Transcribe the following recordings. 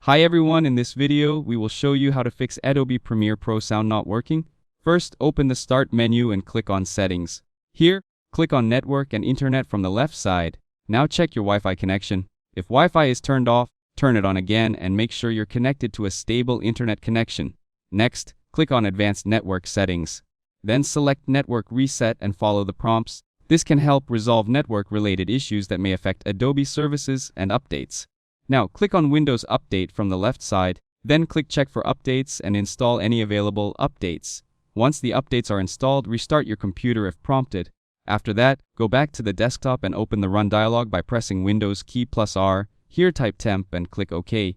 Hi everyone, in this video we will show you how to fix Adobe Premiere Pro sound not working. First, open the Start menu and click on Settings. Here, click on Network and Internet from the left side. Now check your Wi-Fi connection. If Wi-Fi is turned off, turn it on again and make sure you're connected to a stable internet connection. Next, click on Advanced Network Settings. Then select Network Reset and follow the prompts. This can help resolve network-related issues that may affect Adobe services and updates. Now, click on Windows Update from the left side, then click Check for Updates and install any available updates. Once the updates are installed, restart your computer if prompted. After that, go back to the desktop and open the Run dialog by pressing Windows key +R. Here type temp and click OK.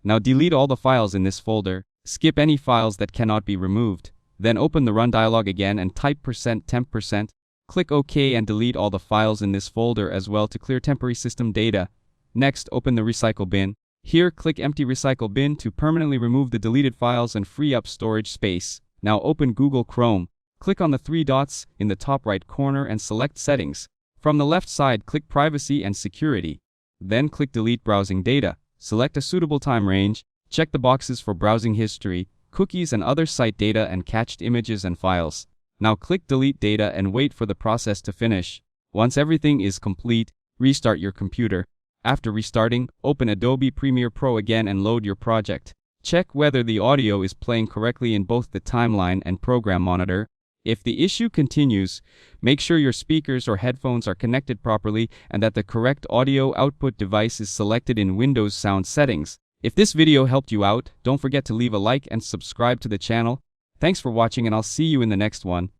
Now delete all the files in this folder. Skip any files that cannot be removed. Then open the Run dialog again and type %temp%. Click OK and delete all the files in this folder as well to clear temporary system data. Next, open the Recycle bin. Here, click Empty Recycle bin to permanently remove the deleted files and free up storage space. Now open Google Chrome. Click on the three dots in the top right corner and select Settings. From the left side, click Privacy and Security. Then click Delete Browsing Data. Select a suitable time range. Check the boxes for browsing history, cookies and other site data and cached images and files. Now click Delete Data and wait for the process to finish. Once everything is complete, restart your computer. After restarting, open Adobe Premiere Pro again and load your project. Check whether the audio is playing correctly in both the timeline and program monitor. If the issue continues, make sure your speakers or headphones are connected properly and that the correct audio output device is selected in Windows Sound settings. If this video helped you out, don't forget to leave a like and subscribe to the channel. Thanks for watching and I'll see you in the next one.